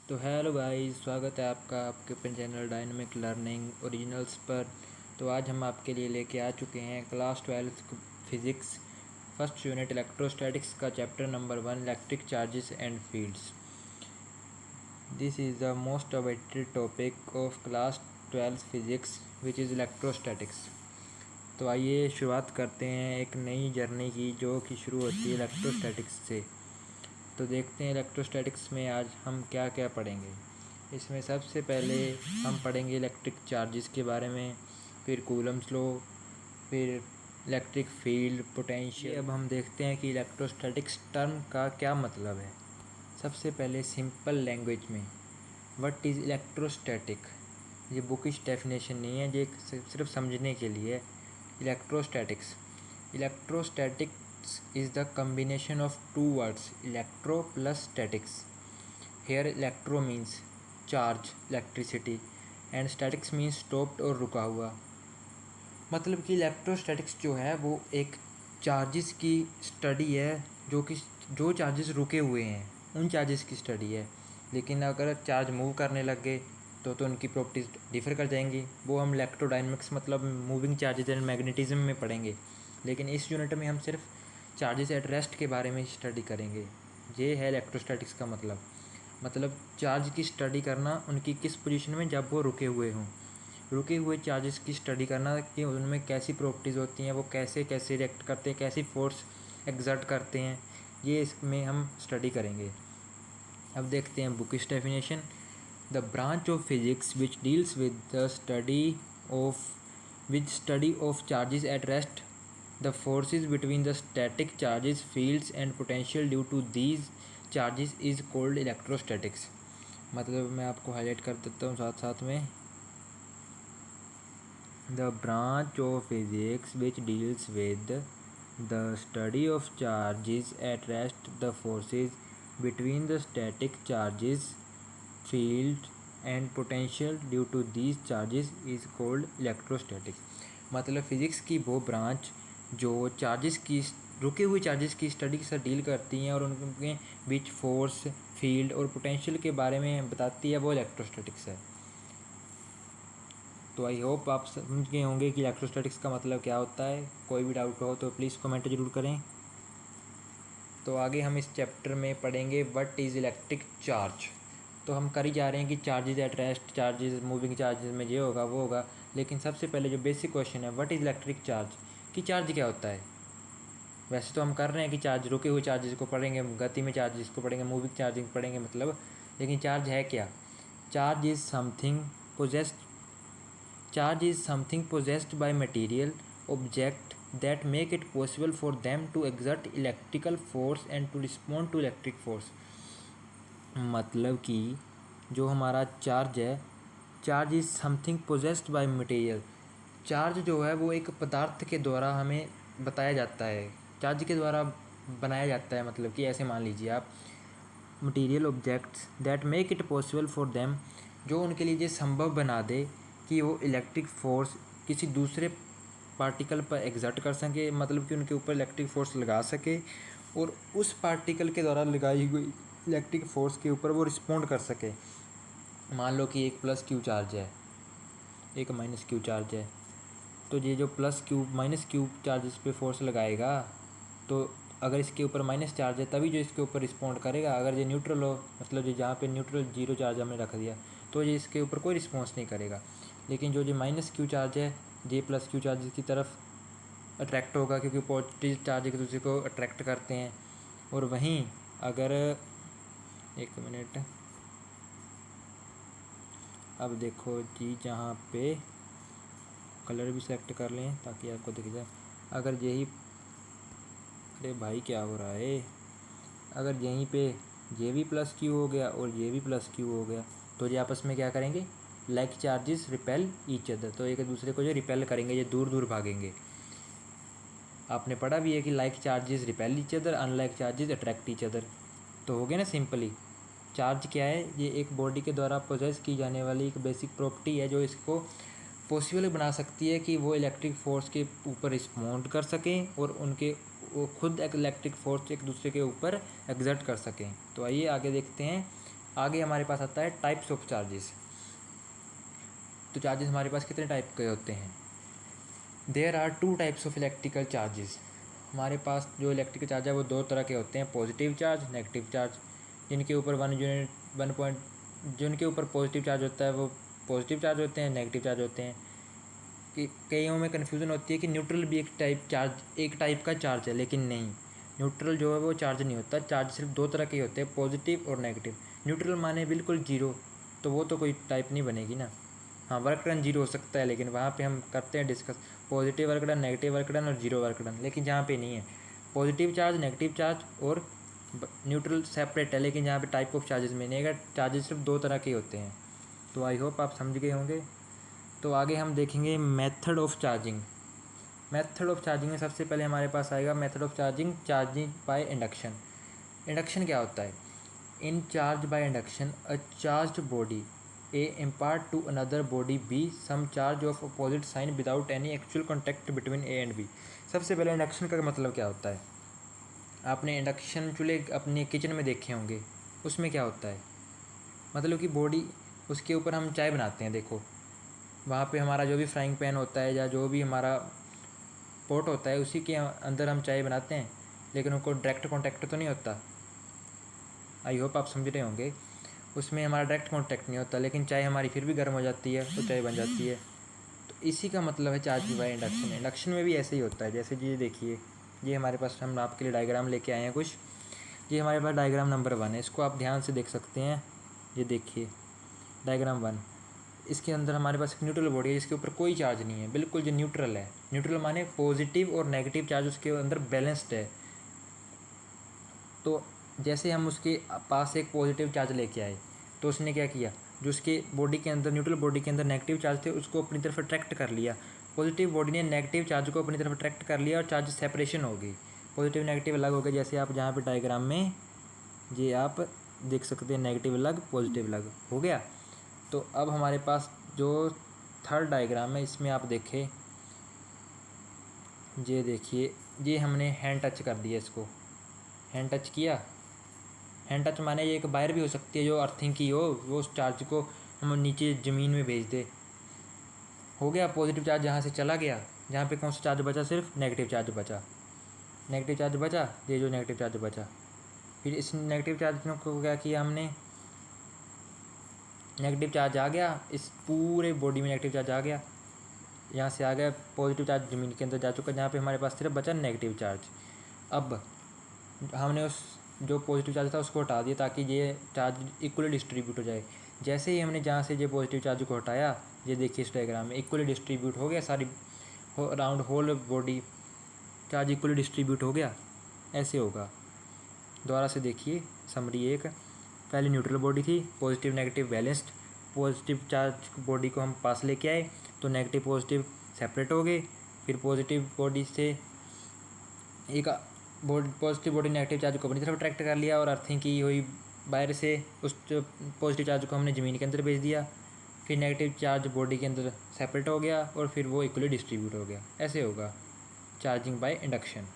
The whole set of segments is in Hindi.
तो हेलो गाइस, स्वागत है आपका आपके अपने चैनल डायनेमिक लर्निंग ओरिजिनल्स पर। तो आज हम आपके लिए लेके आ चुके हैं class 12 physics first unit electrostatics का chapter number 1 electric charges and fields. This is the most awaited topic of class 12 physics which is electrostatics. तो आइए शुरुआत करते हैं एक नई जर्नी की जो कि शुरू होती है इलेक्ट्रोस्टैटिक्स से। तो देखते हैं इलेक्ट्रोस्टैटिक्स में आज हम क्या क्या पढ़ेंगे। इसमें सबसे पहले हम पढ़ेंगे इलेक्ट्रिक चार्जेस के बारे में, फिर कूलम्स लॉ, फिर इलेक्ट्रिक फील्ड, पोटेंशियल। अब हम देखते हैं कि इलेक्ट्रोस्टैटिक्स टर्म का क्या मतलब है। सबसे पहले सिंपल लैंग्वेज में व्हाट इज़ इलेक्ट्रोस्टैटिक। ये बुकिश डेफिनेशन नहीं है, ये सिर्फ समझने के लिए। Electrostatics is the combination of two words electro plus statics. Here electro means charge, electricity, and statics means stopped और रुका हुआ। मतलब कि इलेक्ट्रोस्टैटिक्स जो है वो एक चार्जेस की स्टडी है, जो चार्जेस रुके हुए हैं उन चार्जेस की स्टडी है। लेकिन अगर चार्ज मूव करने लग गए तो उनकी प्रॉपर्टीज डिफर कर जाएंगी। वो हम इलेक्ट्रोडायनेमिक्स मतलब मूविंग चार्जेस एंड मैग्नेटिज्म में पढ़ेंगे। लेकिन इस यूनिट में हम सिर्फ चार्जेस एट रेस्ट के बारे में स्टडी करेंगे। ये है इलेक्ट्रोस्टैटिक्स का मतलब चार्ज की स्टडी करना उनकी किस पोजीशन में जब वो रुके हुए हों। रुके हुए चार्जेस की स्टडी करना कि उनमें कैसी प्रॉपर्टीज़ होती हैं, वो कैसे कैसे रिएक्ट करते हैं, कैसी फोर्स एग्जर्ट करते हैं, ये इसमें हम स्टडी करेंगे। अब देखते हैं bookish definition. The branch of physics which deals with the study of charges at rest, the forces between the static charges, fields and potential due to these charges is called electrostatics। मतलब मैं आपको हाईलाइट कर देता हूँ साथ साथ में। The branch of physics which deals with the study of charges at rest, the forces between the static charges, field and potential due to these charges is called electrostatics। मतलब फिज़िक्स की वो ब्रांच जो चार्जेस की रुके हुए चार्जेस की स्टडी के साथ डील करती हैं और उनके बीच फोर्स, फील्ड और पोटेंशियल के बारे में बताती है, वो इलेक्ट्रोस्टैटिक्स है। तो आई होप आप समझ गए होंगे कि इलेक्ट्रोस्टैटिक्स का मतलब क्या होता है। कोई भी डाउट हो तो प्लीज़ कमेंट ज़रूर करें। तो आगे हम इस चैप्टर में पढ़ेंगे व्हाट इज़ इलेक्ट्रिक चार्ज। तो हम कर ही जा रहे हैं कि charges at rest, charges moving charges में ये होगा वो होगा। लेकिन सबसे पहले जो बेसिक क्वेश्चन है व्हाट इज़ इलेक्ट्रिक चार्ज, कि चार्ज क्या होता है। वैसे तो हम कर रहे हैं कि चार्ज रुके हुए चार्जेस को पढ़ेंगे, गति में चार्जेस को पढ़ेंगे, मूविंग चार्जिंग पढ़ेंगे मतलब। लेकिन चार्ज है क्या। Charge is something possessed by material object that make it possible for them to exert electrical force and to respond to electric force. मतलब कि जो हमारा चार्ज है, charge is something possessed by material. Charge जो है वो एक पदार्थ के द्वारा हमें बताया जाता है, चार्ज के द्वारा बनाया जाता है। मतलब कि ऐसे मान लीजिए आप, material objects that make it possible for them, जो उनके लिए ये संभव बना दे कि वो इलेक्ट्रिक फोर्स किसी दूसरे पार्टिकल पर एग्जर्ट कर सके, मतलब कि उनके ऊपर इलेक्ट्रिक फोर्स लगा सके और उस पार्टिकल के द्वारा लगाई हुई इलेक्ट्रिक फोर्स के ऊपर वो रिस्पॉन्ड कर सके। मान लो कि एक प्लस क्यू चार्ज है, एक माइनस क्यू चार्ज है, तो ये जो plus cube minus cube charge इस पर फोर्स लगाएगा, तो अगर इसके ऊपर माइनस चार्ज है तभी जो इसके ऊपर रिस्पॉन्ड करेगा। अगर ये न्यूट्रल हो, मतलब जो जहाँ पे न्यूट्रल जीरो चार्ज हमने रख दिया, तो ये इसके ऊपर कोई रिस्पॉन्स नहीं करेगा। लेकिन जो माइनस क्यू चार्ज है, ये प्लस क्यू चार्ज की तरफ अट्रैक्ट होगा, क्योंकि पॉजिटिव चार्ज एक दूसरे को अट्रैक्ट करते हैं। और वहीं अगर एक मिनट, अब देखो जी, जहाँ पे कलर भी सेलेक्ट कर लें ताकि आपको दिख जाए। अगर यही, अरे भाई क्या हो रहा है, अगर यहीं पे ये भी प्लस क्यू हो गया और ये भी प्लस क्यू हो गया, तो ये आपस में क्या करेंगे, like charges repel each other, तो एक दूसरे को जो रिपेल करेंगे, ये दूर दूर भागेंगे। आपने पढ़ा भी है कि like charges repel each other, unlike charges attract each other. तो हो गया ना सिंपली। चार्ज क्या है, ये एक बॉडी के द्वारा पोजेस की जाने वाली एक बेसिक प्रॉपर्टी है जो इसको पॉसिबल बना सकती है कि वो इलेक्ट्रिक फोर्स के ऊपर रिस्पॉन्ड कर सकें और वो खुद एक इलेक्ट्रिक फोर्स एक दूसरे के ऊपर एग्जर्ट कर सकें। तो आइए आगे देखते हैं आगे हमारे पास आता है टाइप्स ऑफ चार्जेस। तो चार्जेस हमारे पास कितने टाइप के होते हैं? There are 2 types of electrical charges. हमारे पास जो इलेक्ट्रिकल चार्ज है वो 2 तरह के होते हैं, पॉजिटिव चार्ज, नेगेटिव चार्ज। जिनके ऊपर 1 पॉइंट जिनके ऊपर पॉजिटिव चार्ज होता है वो पॉजिटिव चार्ज होते हैं, नेगेटिव चार्ज होते हैं। कि कईयों में कन्फ्यूज़न होती है कि न्यूट्रल भी एक टाइप का चार्ज है, लेकिन नहीं, न्यूट्रल जो है वो चार्ज नहीं होता। चार्ज सिर्फ 2 तरह के होते हैं, पॉजिटिव और नेगेटिव। न्यूट्रल माने बिल्कुल जीरो, तो वो तो कोई टाइप नहीं बनेगी ना। हाँ, वर्क डन जीरो हो सकता है, लेकिन वहाँ पे हम करते हैं discuss positive work done, negative work done और जीरो वर्क डन। लेकिन जहाँ पे नहीं है, पॉजिटिव चार्ज, नेगेटिव चार्ज और न्यूट्रल सेपरेट है, लेकिन यहाँ पे टाइप ऑफ चार्जेस में नहीं है, चार्जेस सिर्फ 2 तरह के होते हैं। तो आई होप आप समझ गए होंगे। तो आगे हम देखेंगे method of charging. Method of charging में सबसे पहले हमारे पास आएगा method of charging by induction. Induction क्या होता है? In charge by induction a charged body A impart to another body B some charge of opposite sign without any actual contact between A and B. सबसे पहले इंडक्शन का मतलब क्या होता है? आपने इंडक्शन चूल्हे अपने किचन में देखे होंगे। उसमें क्या होता है? मतलब कि बॉडी, उसके ऊपर हम चाय बनाते हैं। देखो, वहाँ पे हमारा जो भी फ्राइंग पैन होता है या जो भी हमारा पॉट होता है, उसी के अंदर हम चाय बनाते हैं, लेकिन उनको डायरेक्ट कॉन्टैक्ट तो नहीं होता। आई होप आप समझ रहे होंगे। उसमें हमारा डायरेक्ट कॉन्टैक्ट नहीं होता, लेकिन चाय हमारी फिर भी गर्म हो जाती है, तो चाय बन जाती है। तो इसी का मतलब है चार्ज बाय इंडक्शन। इंडक्शन में भी ऐसे ही होता है। जैसे ये देखिए, ये हमारे पास, हम आपके लिए डायग्राम लेके आए हैं कुछ। ये हमारे पास डायग्राम नंबर 1 है, इसको आप ध्यान से देख सकते हैं। ये देखिए डायग्राम 1, इसके अंदर हमारे पास एक न्यूट्रल बॉडी है जिसके ऊपर कोई चार्ज नहीं है, बिल्कुल जो न्यूट्रल है। न्यूट्रल माने पॉजिटिव और नेगेटिव चार्ज उसके अंदर बैलेंस्ड है। तो जैसे हम उसके पास एक पॉजिटिव चार्ज लेके आए, तो उसने क्या किया, जो उसके बॉडी के अंदर, न्यूट्रल बॉडी के अंदर नेगेटिव चार्ज थे, उसको अपनी तरफ अट्रैक्ट कर लिया। पॉजिटिव बॉडी ने नेगेटिव चार्ज को अपनी तरफ अट्रैक्ट कर लिया और चार्ज सेपरेशन हो गई। पॉजिटिव नेगेटिव अलग हो गए। जैसे आप जहाँ पे डायग्राम में ये आप देख सकते हैं, नेगेटिव अलग, पॉजिटिव अलग हो गया। तो अब हमारे पास जो थर्ड डायग्राम है, इसमें आप देखें, ये देखिए, ये हमने हैंड टच कर दिया। इसको हैंड टच किया। हैंड टच माने ये एक वायर भी हो सकती है जो अर्थिंग की हो, वो उस चार्ज को हम नीचे ज़मीन में भेज दे। हो गया, पॉजिटिव चार्ज जहाँ से चला गया, जहाँ पे कौन सा चार्ज बचा, सिर्फ नेगेटिव चार्ज बचा। नेगेटिव चार्ज बचा, ये जो नेगेटिव चार्ज बचा, फिर इस नेगेटिव चार्ज को क्या किया हमने, नेगेटिव चार्ज आ गया, इस पूरे बॉडी में नेगेटिव चार्ज आ गया। यहाँ से आ गया, पॉजिटिव चार्ज ज़मीन के अंदर जा चुका, जहाँ पे हमारे पास सिर्फ बचा नेगेटिव चार्ज। अब हमने उस जो पॉजिटिव चार्ज था उसको हटा दिया ताकि ये चार्ज इक्वली डिस्ट्रीब्यूट हो जाए। जैसे ही हमने जहाँ से ये पॉजिटिव चार्ज को हटाया, ये देखिए इस डायग्राम में इक्वली डिस्ट्रीब्यूट हो गया, सारी around whole body charge equally distribute हो गया। ऐसे होगा। दोबारा से देखिए, समरी 1, पहले न्यूट्रल बॉडी थी, positive negative balanced. Positive charge body को हम पास लेके आए तो नेगेटिव पॉजिटिव सेपरेट हो गए। फिर पॉजिटिव बॉडी से एक पॉजिटिव बॉडी नेगेटिव चार्ज को अपनी तरफ अट्रैक्ट कर लिया और अर्थिंग की हुई बाहर से उस पॉजिटिव चार्ज को हमने ज़मीन के अंदर भेज दिया। फिर नेगेटिव चार्ज बॉडी के अंदर सेपरेट हो गया और फिर वो इक्वली डिस्ट्रीब्यूट हो गया। ऐसे होगा charging by induction.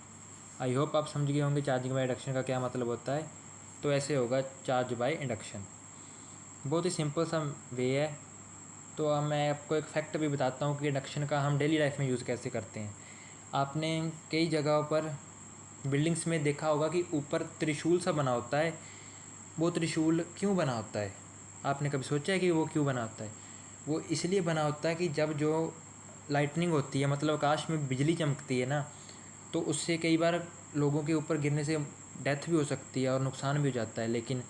I hope आप समझ गए होंगे चार्जिंग बाय इंडक्शन का क्या मतलब होता है। तो ऐसे होगा चार्ज बाय इंडक्शन। बहुत ही सिंपल सा वे है। तो अब मैं आपको एक फैक्ट भी बताता हूँ कि इंडक्शन का हम डेली लाइफ में यूज़ कैसे करते हैं। आपने कई जगहों पर बिल्डिंग्स में देखा होगा कि ऊपर त्रिशूल सा बना होता है। वो त्रिशूल क्यों बना होता है? आपने कभी सोचा है कि वो क्यों बना होता है? वो इसलिए बना होता है कि जब जो लाइटनिंग होती है, मतलब आकाश में बिजली चमकती है ना, तो उससे कई बार लोगों के ऊपर गिरने से डेथ भी हो सकती है और नुकसान भी हो जाता है। लेकिन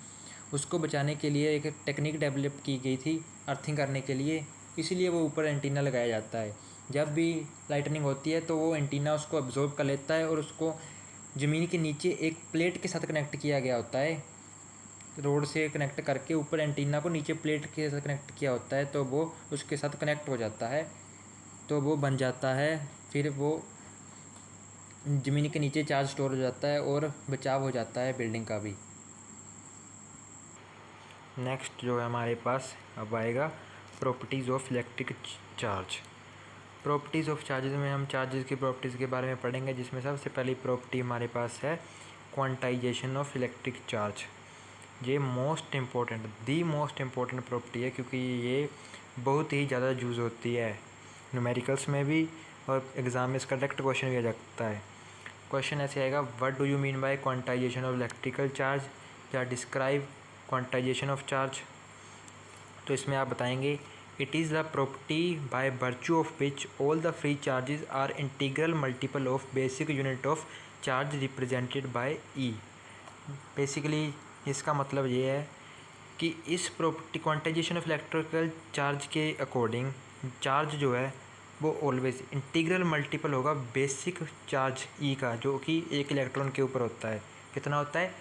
उसको बचाने के लिए एक टेक्निक डेवलप की गई थी अर्थिंग करने के लिए, इसलिए वो ऊपर एंटीना लगाया जाता है। जब भी लाइटनिंग होती है तो वो एंटीना उसको अब्जॉर्ब कर लेता है और उसको ज़मीन के नीचे एक प्लेट के साथ कनेक्ट किया गया होता है। रोड से कनेक्ट करके ऊपर एंटीना को नीचे प्लेट के साथ कनेक्ट किया होता है, तो वो उसके साथ कनेक्ट हो जाता है, तो वो बन जाता है। फिर वो ज़मीन के नीचे चार्ज स्टोर हो जाता है और बचाव हो जाता है बिल्डिंग का भी। नेक्स्ट जो है हमारे पास अब आएगा properties of electric charge. Properties of charges में हम चार्जेस की प्रॉपर्टीज़ के बारे में पढ़ेंगे, जिसमें सबसे पहली प्रॉपर्टी हमारे पास है क्वांटाइजेशन ऑफ इलेक्ट्रिक चार्ज। ये दी मोस्ट इम्पोर्टेंट प्रॉपर्टी है, क्योंकि ये बहुत ही ज़्यादा यूज़ होती है न्यूमेरिकल्स में भी, और एग्ज़ाम में इसका डायरेक्ट क्वेश्चन भी आ जाता है। क्वेश्चन ऐसे आएगा, what do you mean by quantization of electrical charge, या डिस्क्राइब क्वांटाइजेशन ऑफ चार्ज। तो इसमें आप बताएंगे, it is the property by virtue of which all the free charges are integral multiple of basic unit of charge represented by e. Basically इसका मतलब ये है कि इस property quantization of electrical charge के अकॉर्डिंग चार्ज जो है वो ऑलवेज इंटीग्रल मल्टीपल होगा बेसिक चार्ज ई का, जो कि एक इलेक्ट्रॉन के ऊपर होता है। कितना होता है?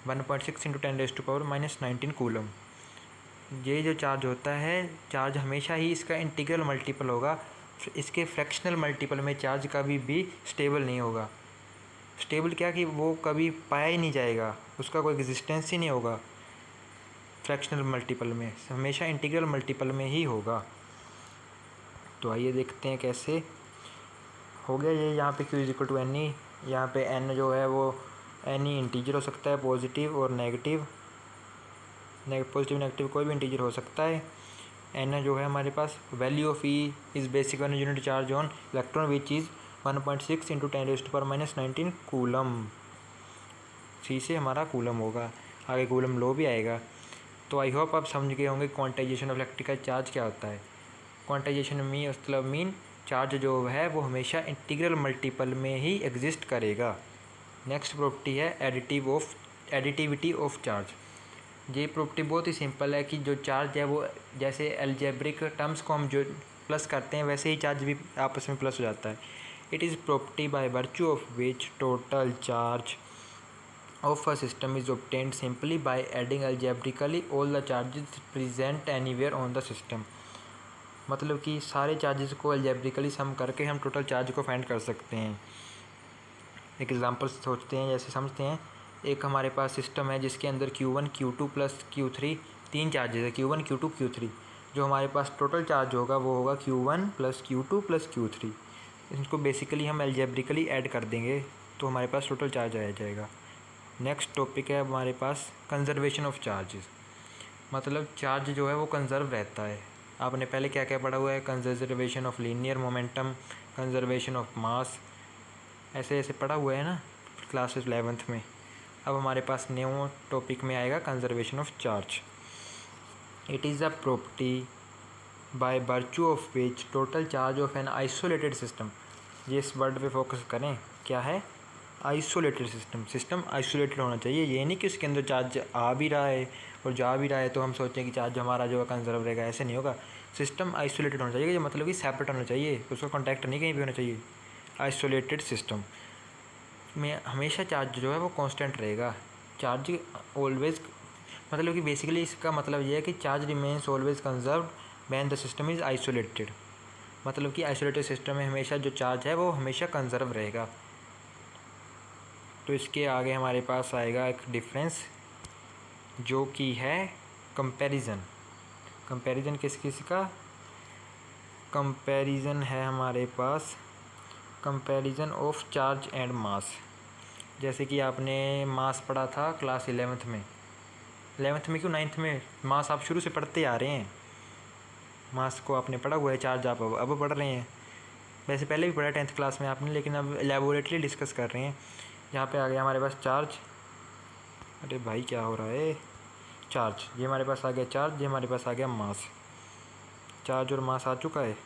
1.6 × 10⁻⁻19 कूलम। ये जो चार्ज होता है, चार्ज हमेशा ही इसका इंटीग्रल मल्टीपल होगा, इसके फ्रैक्शनल मल्टीपल में चार्ज कभी भी स्टेबल नहीं होगा। स्टेबल क्या कि वो कभी पाया ही नहीं जाएगा, उसका कोई एग्जिस्टेंस ही नहीं होगा फ्रैक्शनल मल्टीपल में, हमेशा इंटीग्रल मल्टीपल में ही होगा। तो आइए देखते हैं कैसे हो गया ये। यहाँ पे Q = NE, यहाँ पे N जो है वो NE इंटीजर हो सकता है, पॉजिटिव और नेगेटिव, पॉजिटिव नेगेटिव कोई भी इंटीजर हो सकता है। N जो है हमारे पास, value of E is basic unit charge on electron which is 1.6 × 10⁻⁻19 coulomb. C से हमारा कूलम होगा, आगे कूलम लो भी आएगा। तो आई होप आप समझ गए होंगे क्वांटाइजेशन ऑफ इलेक्ट्रिकल चार्ज क्या होता है। क्वांटाइजेशन मतलब मीन चार्ज जो है वो हमेशा इंटीग्रल मल्टीपल में ही एग्जिस्ट करेगा। नेक्स्ट प्रॉपर्टी है एडिटिविटी ऑफ चार्ज। ये प्रॉपर्टी बहुत ही सिंपल है कि जो चार्ज है वो जैसे अलजेब्रिक टर्म्स को हम जो प्लस करते हैं वैसे ही चार्ज भी आपस में प्लस हो जाता है। It is property by virtue of which total charge of a system is obtained simply by adding algebraically all the charges present anywhere on the system। मतलब कि सारे चार्जेस को अलजेब्रिकली सम करके हम टोटल चार्ज को फाइंड कर सकते हैं। एक एग्जांपल सोचते हैं, जैसे समझते हैं, एक हमारे पास सिस्टम है जिसके अंदर Q1 Q2 + Q3 तीन चार्जेस है, Q1 Q2 Q3। जो हमारे पास टोटल चार्ज होगा वो होगा Q1 + Q2 + Q3। इनको बेसिकली हम अलजेब्रिकली ऐड कर देंगे तो हमारे पास टोटल चार्ज आ जाएगा। नेक्स्ट टॉपिक है हमारे पास कंजर्वेशन ऑफ चार्जेस। मतलब चार्ज जो है वो कंजर्व रहता है। आपने पहले क्या क्या पढ़ा हुआ है? Conservation of linear momentum, conservation of मास, ऐसे ऐसे पढ़ा हुआ है ना क्लास 11th में। अब हमारे पास न्यू टॉपिक में आएगा conservation of charge. It is a property by virtue of which total charge of an isolated system. ये इस वर्ड पे फोकस करें, क्या है? आइसोलेटेड सिस्टम आइसोलेटेड होना चाहिए। ये नहीं कि उसके अंदर चार्ज आ भी रहा है और जा भी रहा है तो हम सोचें कि चार्ज हमारा जो है कंजर्व रहेगा, ऐसे नहीं होगा। सिस्टम आइसोलेटेड होना चाहिए, मतलब कि सेपरेट होना चाहिए, उसका कॉन्टैक्ट नहीं कहीं भी होना चाहिए। आइसोलेटेड सिस्टम में हमेशा चार्ज जो है वो कांस्टेंट रहेगा। चार्ज ऑलवेज, मतलब कि बेसिकली इसका मतलब ये है कि charge remains always conserved when the system is isolated. मतलब कि आइसोलेटेड सिस्टम में हमेशा जो चार्ज है वो हमेशा कंजर्व रहेगा। तो इसके आगे हमारे पास आएगा एक डिफरेंस जो कि है कंपैरिजन। कंपैरिजन किस किस का? कंपैरिजन है हमारे पास comparison of charge and mass. जैसे कि आपने मास पढ़ा था क्लास 11th में, 11th में क्यों 9th में, मास आप शुरू से पढ़ते आ रहे हैं, मास को आपने पढ़ा हुआ है, चार्ज आप अब पढ़ रहे हैं। वैसे पहले भी पढ़ा 10th क्लास में आपने, लेकिन अब एलेबोरेटली डिस्कस कर रहे हैं। यहाँ पे आ गया हमारे पास चार्ज, अरे भाई क्या हो रहा है, चार्ज, ये हमारे पास आ गया चार्ज, ये हमारे पास आ गया मास। चार्ज और मास आ चुका है।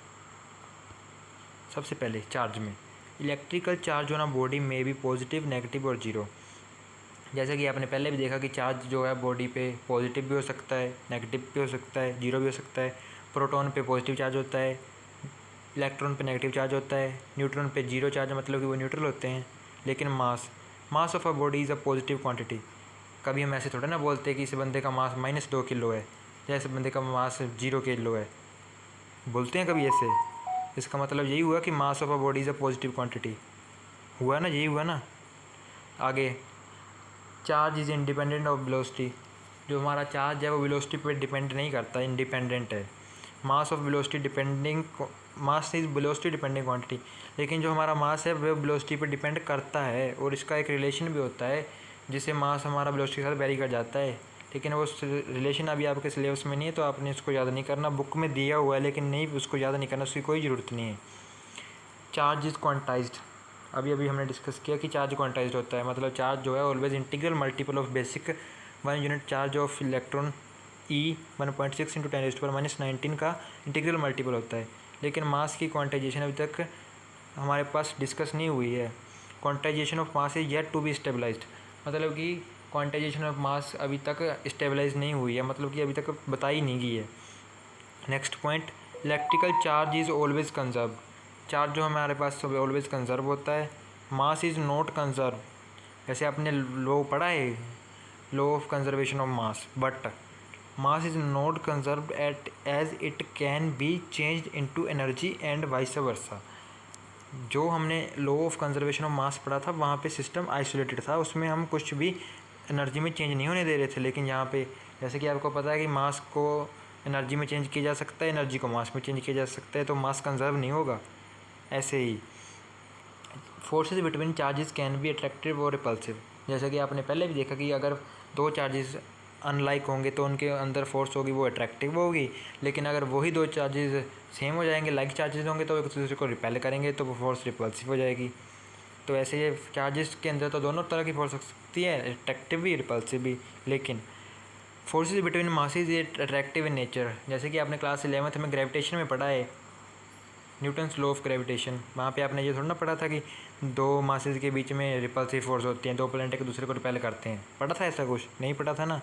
सबसे पहले चार्ज में, electrical charge on a body में भी पॉजिटिव, नेगेटिव और जीरो। जैसे कि आपने पहले भी देखा कि चार्ज जो है बॉडी पे पॉजिटिव भी हो सकता है, नेगेटिव भी हो सकता है, जीरो भी हो सकता है। प्रोटॉन पे पॉजिटिव चार्ज होता है, इलेक्ट्रॉन पे नेगेटिव चार्ज होता है, न्यूट्रॉन पे जीरो चार्ज, मतलब कि वो न्यूट्रल होते हैं। लेकिन mass of a body is a positive quantity. कभी हम ऐसे थोड़ा ना बोलते हैं कि इस बंदे का मास -2 किलो है या इस बंदे का मास 0 किलो है, बोलते हैं कभी ऐसे? इसका मतलब यही हुआ कि mass of a body is a positive quantity, हुआ ना, यही हुआ ना। आगे, charge is independent of velocity. जो हमारा चार्ज है वो वेलोसिटी पे डिपेंड नहीं करता, इंडिपेंडेंट है। Mass of velocity depending, mass is velocity depending quantity. लेकिन जो हमारा मास है वो वेलोसिटी पे डिपेंड करता है और इसका एक रिलेशन भी होता है जिससे मास हमारा वेलोसिटी के साथ वेरी कर जाता है। लेकिन वो रिलेशन अभी आपके सिलेबस में नहीं है, तो आपने इसको याद नहीं करना। बुक में दिया हुआ है लेकिन नहीं, उसको याद नहीं करना, उसकी कोई ज़रूरत नहीं है। चार्ज इज़ क्वांटाइज्ड, अभी हमने डिस्कस किया कि चार्ज क्वांटाइज्ड होता है। मतलब चार्ज जो है always integral multiple of basic 1 unit charge of electron E 1.6 × 10⁻⁹ का इंटीग्रल मल्टीपल होता है। लेकिन मास की क्वांटाइजेशन अभी तक हमारे पास डिस्कस नहीं हुई है। Quantization of mass is yet to be stabilized, मतलब कि क्वांटाइजेशन ऑफ मास अभी तक स्टेबलाइज नहीं हुई है, मतलब कि अभी तक बताई नहीं गई है। Next point, electrical charge is always conserve, charge जो हमारे पास सब ऑलवेज कंजर्व होता है। मास इज़ नॉट कंजर्व, जैसे आपने लॉ पढ़ा है, law of conservation of mass, but mass is not conserved at as it can be changed into energy and vice versa. जो हमने law of conservation of mass पढ़ा था वहाँ पे सिस्टम आइसोलेटेड था, उसमें हम कुछ भी एनर्जी में चेंज नहीं होने दे रहे थे। लेकिन यहाँ पे जैसे कि आपको पता है कि मास को एनर्जी में चेंज किया जा सकता है, एनर्जी को मास में चेंज किया जा सकता है, तो मास कंजर्व नहीं होगा। ऐसे ही forces between charges can be attractive और रिपल्सिव, जैसे कि आपने पहले भी देखा कि अगर दो चार्जेस अनलाइक होंगे तो उनके अंदर फोर्स होगी वो अट्रैक्टिव होगी, लेकिन अगर वही दो चार्जेस सेम हो जाएंगे, लाइक चार्जेस होंगे, तो एक दूसरे को रिपेल करेंगे तो वो फोर्स रिपल्सिव हो जाएगी। तो ऐसे ये चार्जेस के अंदर तो दोनों तरह की फोर्स हो सकती है, अट्रैक्टिव भी रिपल्सिव भी। लेकिन forces between masses is attractive in nature, जैसे कि आपने क्लास 11th में ग्रेविटेशन में पढ़ा है, न्यूटन्स लॉ ऑफ ग्रेविटेशन, वहाँ पे आपने ये थोड़ा ना पढ़ा था कि दो मासेस के बीच में रिपल्सिव फोर्स होती हैं, दो प्लैनेट एक दूसरे को रिपेल करते हैं, पढ़ा था ऐसा कुछ? नहीं पढ़ा था ना।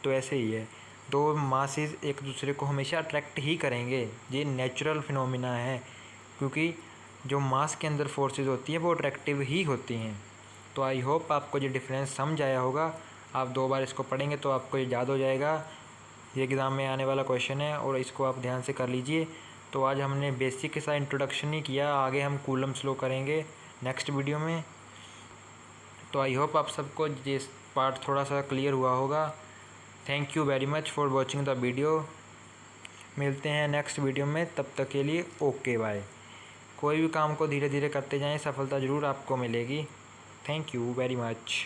तो ऐसे ही है, दो मासेस एक दूसरे को हमेशा अट्रैक्ट ही करेंगे, ये नेचुरल फिनोमिना है, क्योंकि जो मास के अंदर फोर्सेस होती हैं वो अट्रैक्टिव ही होती हैं। तो आई होप आपको ये डिफरेंस समझ आया होगा। आप 2 बार इसको पढ़ेंगे तो आपको ये याद हो जाएगा, ये एग्ज़ाम में आने वाला क्वेश्चन है और इसको आप ध्यान से कर लीजिए। तो आज हमने बेसिक के साथ इंट्रोडक्शन ही किया, आगे हम कूलम्स लॉ करेंगे नेक्स्ट वीडियो में। तो आई होप आप सबको ये पार्ट थोड़ा सा क्लियर हुआ होगा। Thank you very much for watching the video. मिलते हैं नेक्स्ट वीडियो में, तब तक के लिए ओके बाय। कोई भी काम को धीरे धीरे करते जाएं, सफलता ज़रूर आपको मिलेगी। Thank you very much.